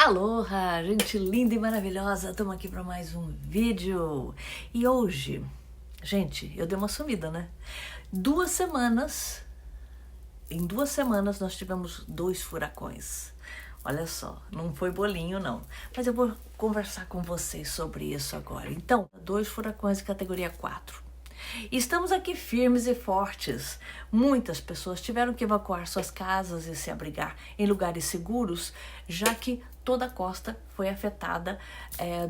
Aloha, gente linda e maravilhosa, estamos aqui para mais um vídeo. E hoje, gente, eu dei uma sumida, né? Em 2 semanas nós tivemos 2 furacões. Olha só, não foi bolinho não, mas eu vou conversar com vocês sobre isso agora. Então, 2 furacões de categoria 4. Estamos aqui firmes e fortes. Muitas pessoas tiveram que evacuar suas casas e se abrigar em lugares seguros, já que toda a costa foi afetada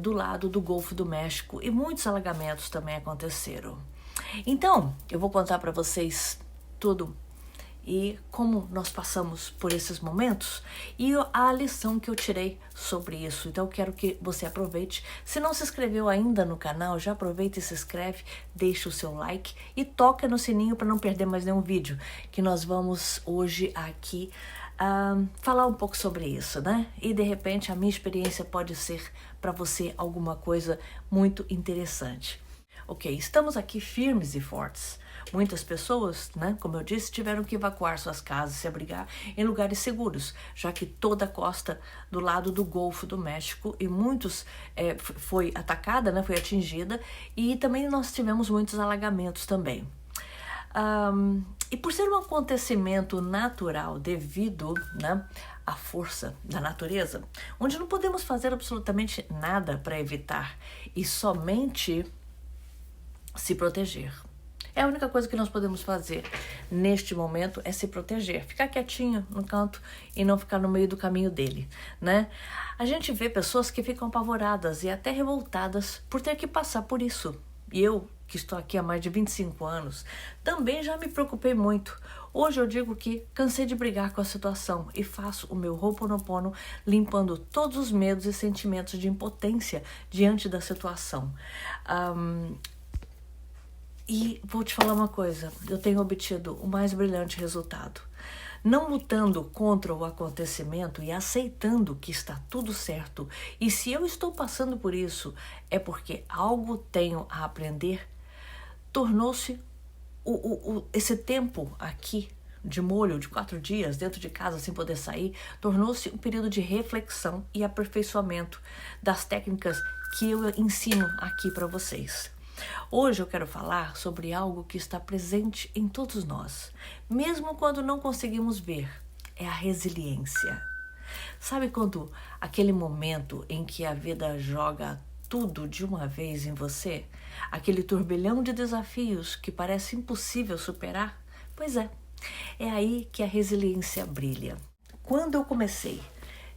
do lado do Golfo do México e muitos alagamentos também aconteceram. Então, eu vou contar para vocês tudo e como nós passamos por esses momentos e a lição que eu tirei sobre isso. Então eu quero que você aproveite. Se não se inscreveu ainda no canal, já aproveita e se inscreve, deixa o seu like e toca no sininho para não perder mais nenhum vídeo, que nós vamos hoje aqui falar um pouco sobre isso, né? E de repente a minha experiência pode ser para você alguma coisa muito interessante. Ok, estamos aqui firmes e fortes. Muitas pessoas, né, como eu disse, tiveram que evacuar suas casas e se abrigar em lugares seguros, já que toda a costa do lado do Golfo do México e muitos foi atacada, né, foi atingida, e também nós tivemos muitos alagamentos também. E por ser um acontecimento natural devido, né, à força da natureza, onde não podemos fazer absolutamente nada para evitar e somente se proteger. É a única coisa que nós podemos fazer neste momento é se proteger, ficar quietinho no canto e não ficar no meio do caminho dele, né? A gente vê pessoas que ficam apavoradas e até revoltadas por ter que passar por isso. E eu, que estou aqui há mais de 25 anos, também já me preocupei muito. Hoje eu digo que cansei de brigar com a situação e faço o meu Ho'oponopono limpando todos os medos e sentimentos de impotência diante da situação. E vou te falar uma coisa, eu tenho obtido o mais brilhante resultado. Não lutando contra o acontecimento e aceitando que está tudo certo. E se eu estou passando por isso, é porque algo tenho a aprender. Tornou-se esse tempo aqui de molho de 4 dias dentro de casa sem poder sair, tornou-se um período de reflexão e aperfeiçoamento das técnicas que eu ensino aqui para vocês. Hoje eu quero falar sobre algo que está presente em todos nós, mesmo quando não conseguimos ver, é a resiliência. Sabe quando aquele momento em que a vida joga tudo de uma vez em você? Aquele turbilhão de desafios que parece impossível superar? Pois é aí que a resiliência brilha. Quando eu comecei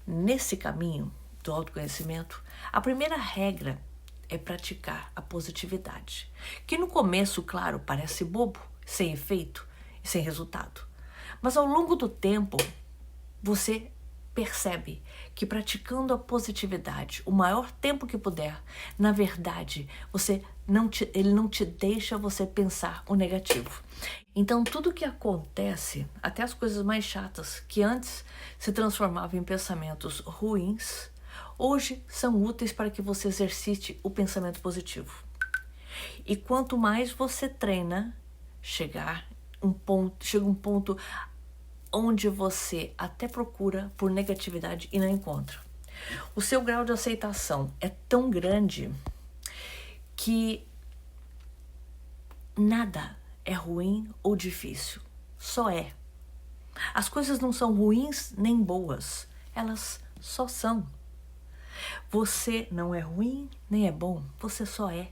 nesse caminho do autoconhecimento, a primeira regra é praticar a positividade, que no começo, claro, parece bobo, sem efeito e sem resultado. Mas ao longo do tempo, você percebe que praticando a positividade o maior tempo que puder, na verdade, ele não te deixa você pensar o negativo. Então tudo que acontece, até as coisas mais chatas, que antes se transformavam em pensamentos ruins, hoje são úteis para que você exercite o pensamento positivo. E quanto mais você treina, chega um ponto onde você até procura por negatividade e não encontra. O seu grau de aceitação é tão grande que nada é ruim ou difícil, só é. As coisas não são ruins nem boas, elas só são. Você não é ruim, nem é bom, você só é.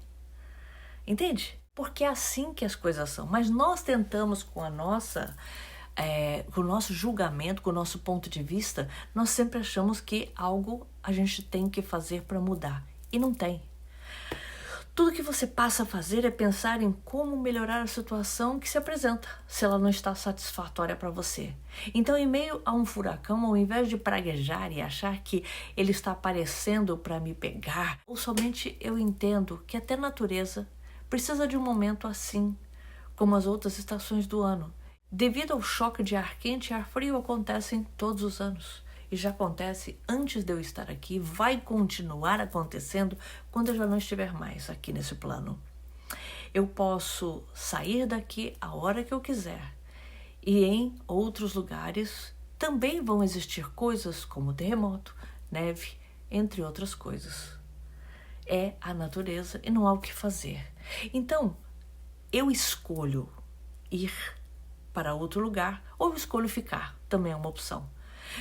Entende? Porque é assim que as coisas são. Mas nós tentamos com o nosso julgamento, com o nosso ponto de vista, nós sempre achamos que algo a gente tem que fazer para mudar. E não tem. Tudo que você passa a fazer é pensar em como melhorar a situação que se apresenta, se ela não está satisfatória para você. Então, em meio a um furacão, ao invés de praguejar e achar que ele está aparecendo para me pegar, ou somente eu entendo que até a natureza precisa de um momento assim, como as outras estações do ano. Devido ao choque de ar quente e ar frio, acontecem todos os anos. E já acontece antes de eu estar aqui, vai continuar acontecendo quando eu já não estiver mais aqui nesse plano. Eu posso sair daqui a hora que eu quiser. E em outros lugares também vão existir coisas como terremoto, neve, entre outras coisas. É a natureza e não há o que fazer. Então, eu escolho ir para outro lugar ou eu escolho ficar, também é uma opção.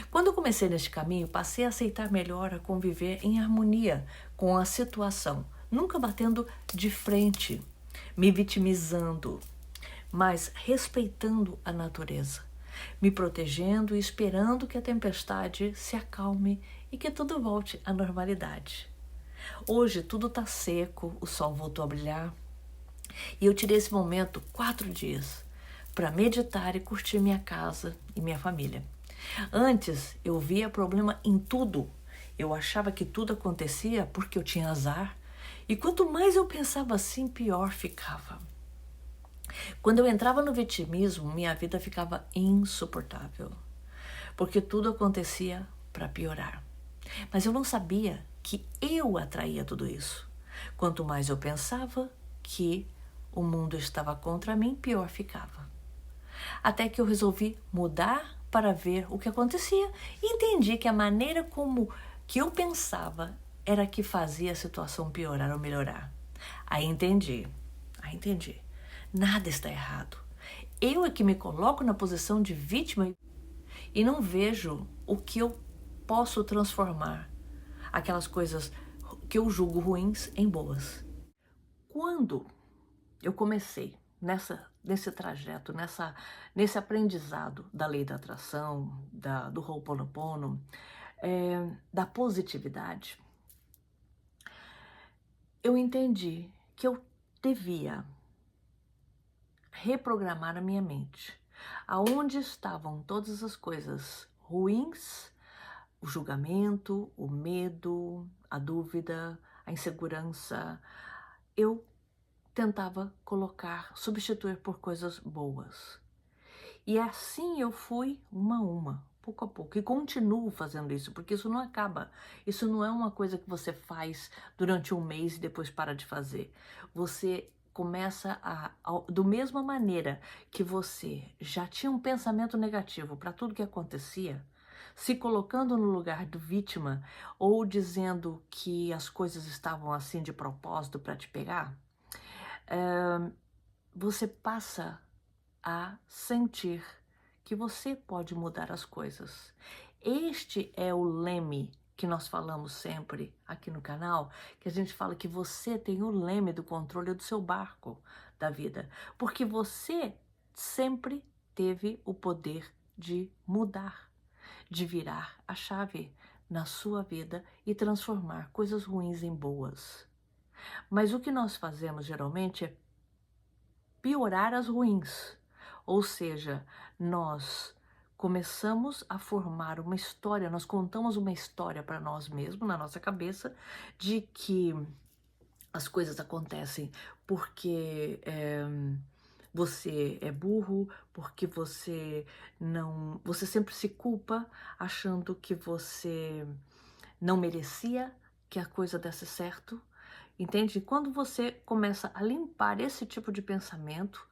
Quando eu comecei neste caminho, passei a aceitar melhor, a conviver em harmonia com a situação, nunca batendo de frente, me vitimizando, mas respeitando a natureza, me protegendo e esperando que a tempestade se acalme e que tudo volte à normalidade. Hoje tudo está seco, o sol voltou a brilhar e eu tirei esse momento 4 dias para meditar e curtir minha casa e minha família. Antes eu via problema em tudo, eu achava que tudo acontecia porque eu tinha azar e quanto mais eu pensava assim, pior ficava. Quando eu entrava no vitimismo, minha vida ficava insuportável, porque tudo acontecia para piorar. Mas eu não sabia que eu atraía tudo isso. Quanto mais eu pensava que o mundo estava contra mim, pior ficava. Até que eu resolvi mudar para ver o que acontecia e entendi que a maneira como que eu pensava era que fazia a situação piorar ou melhorar. Aí entendi. Nada está errado. Eu é que me coloco na posição de vítima e não vejo o que eu posso transformar aquelas coisas que eu julgo ruins em boas. Quando eu comecei nesse trajeto, nesse aprendizado da lei da atração, do Ho'oponopono, da positividade, eu entendi que eu devia reprogramar a minha mente. Aonde estavam todas as coisas ruins, o julgamento, o medo, a dúvida, a insegurança, eu tentava substituir por coisas boas. E assim eu fui uma a uma, pouco a pouco. E continuo fazendo isso, porque isso não acaba. Isso não é uma coisa que você faz durante um mês e depois para de fazer. Você começa do mesma maneira que você já tinha um pensamento negativo para tudo que acontecia, se colocando no lugar do vítima ou dizendo que as coisas estavam assim de propósito para te pegar, você passa a sentir que você pode mudar as coisas. Este é o leme que nós falamos sempre aqui no canal, que a gente fala que você tem o leme do controle do seu barco da vida, porque você sempre teve o poder de mudar, de virar a chave na sua vida e transformar coisas ruins em boas. Mas o que nós fazemos geralmente é piorar as ruins, ou seja, nós começamos a formar uma história, nós contamos uma história para nós mesmos, na nossa cabeça, de que as coisas acontecem porque você é burro, porque você sempre se culpa, achando que você não merecia que a coisa desse certo. Entende? Quando você começa a limpar esse tipo de pensamento,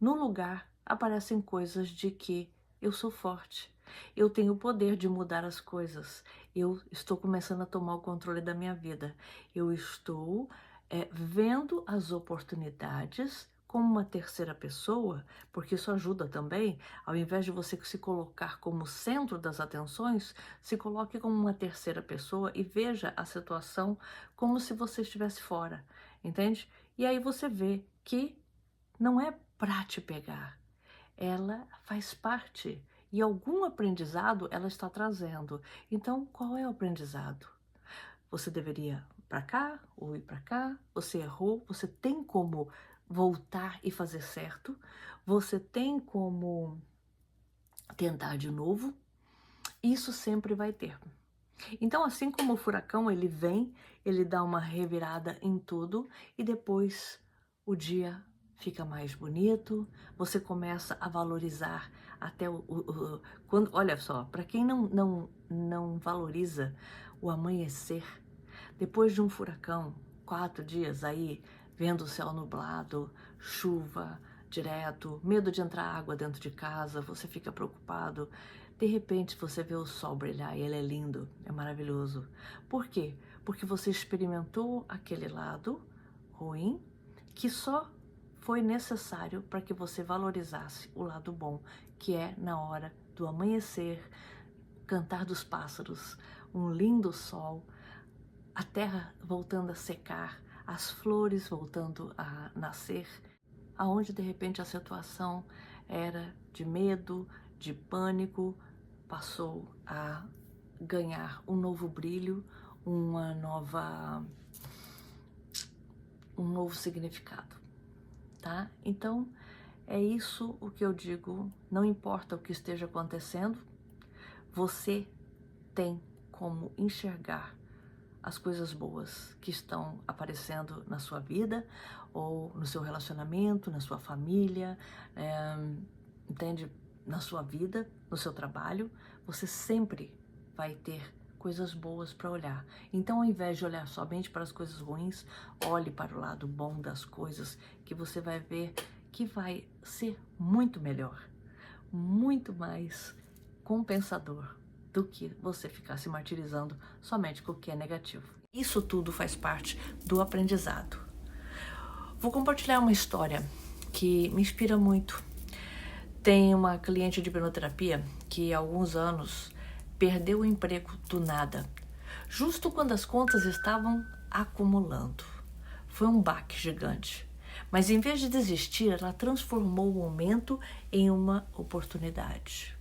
no lugar aparecem coisas de que eu sou forte, eu tenho o poder de mudar as coisas, eu estou começando a tomar o controle da minha vida, eu estou vendo as oportunidades como uma terceira pessoa, porque isso ajuda também, ao invés de você se colocar como centro das atenções, se coloque como uma terceira pessoa e veja a situação como se você estivesse fora, entende? E aí você vê que não é para te pegar, ela faz parte e algum aprendizado ela está trazendo. Então, qual é o aprendizado? Você deveria ir para cá ou ir para cá, você errou, você tem como voltar e fazer certo, você tem como tentar de novo, isso sempre vai ter. Então, assim como o furacão, ele vem, ele dá uma revirada em tudo e depois o dia fica mais bonito, você começa a valorizar até quando, olha só, para quem não valoriza o amanhecer, depois de um furacão, 4 dias aí, vendo o céu nublado, chuva direto, medo de entrar água dentro de casa, você fica preocupado, De repente você vê o sol brilhar e ele é lindo, é maravilhoso. Por quê? Porque você experimentou aquele lado ruim que só foi necessário para que você valorizasse o lado bom, que é na hora do amanhecer, cantar dos pássaros, um lindo sol, a terra voltando a secar, as flores voltando a nascer, aonde de repente a situação era de medo, de pânico, passou a ganhar um novo brilho, um novo significado, tá? Então, é isso o que eu digo, não importa o que esteja acontecendo, você tem como enxergar as coisas boas que estão aparecendo na sua vida, ou no seu relacionamento, na sua família, entende? Na sua vida, no seu trabalho, você sempre vai ter coisas boas para olhar. Então, ao invés de olhar somente para as coisas ruins, olhe para o lado bom das coisas, que você vai ver que vai ser muito melhor, muito mais compensador do que você ficar se martirizando somente com o que é negativo. Isso tudo faz parte do aprendizado. Vou compartilhar uma história que me inspira muito. Tem uma cliente de hipnoterapia que há alguns anos perdeu o emprego do nada, justo quando as contas estavam acumulando. Foi um baque gigante. Mas em vez de desistir, ela transformou o momento em uma oportunidade.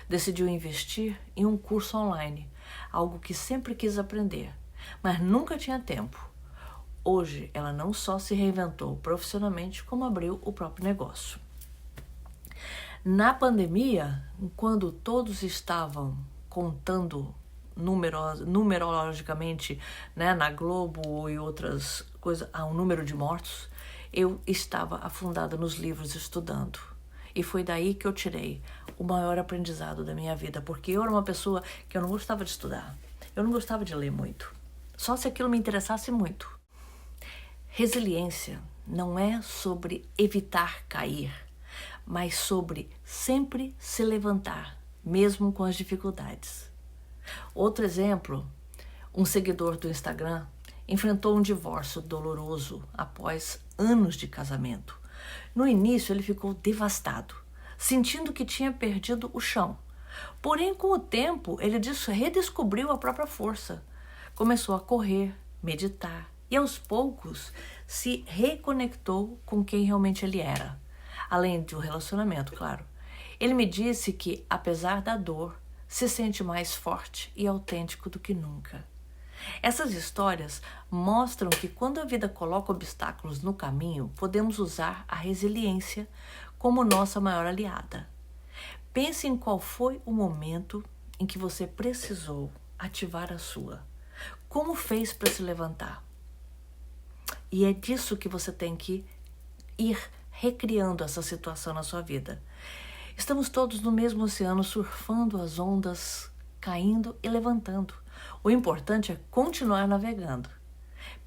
Decidiu investir em um curso online, algo que sempre quis aprender, mas nunca tinha tempo. Hoje, ela não só se reinventou profissionalmente, como abriu o próprio negócio. Na pandemia, quando todos estavam contando numerologicamente, né, na Globo e outras coisas, um número de mortos, eu estava afundada nos livros estudando. E foi daí que eu tirei o maior aprendizado da minha vida, porque eu era uma pessoa que eu não gostava de estudar, eu não gostava de ler muito, só se aquilo me interessasse muito. Resiliência não é sobre evitar cair, mas sobre sempre se levantar, mesmo com as dificuldades. Outro exemplo, um seguidor do Instagram enfrentou um divórcio doloroso após anos de casamento. No início, ele ficou devastado, sentindo que tinha perdido o chão. Porém, com o tempo, ele redescobriu a própria força. Começou a correr, meditar e, aos poucos, se reconectou com quem realmente ele era. Além do relacionamento, claro. Ele me disse que, apesar da dor, se sente mais forte e autêntico do que nunca. Essas histórias mostram que quando a vida coloca obstáculos no caminho, podemos usar a resiliência como nossa maior aliada. Pense em qual foi o momento em que você precisou ativar a sua. Como fez para se levantar? E é disso que você tem que ir recriando essa situação na sua vida. Estamos todos no mesmo oceano, surfando as ondas, caindo e levantando. O importante é continuar navegando.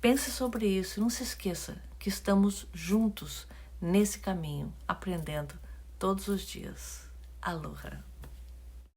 Pense sobre isso e não se esqueça que estamos juntos nesse caminho, aprendendo todos os dias. Aloha!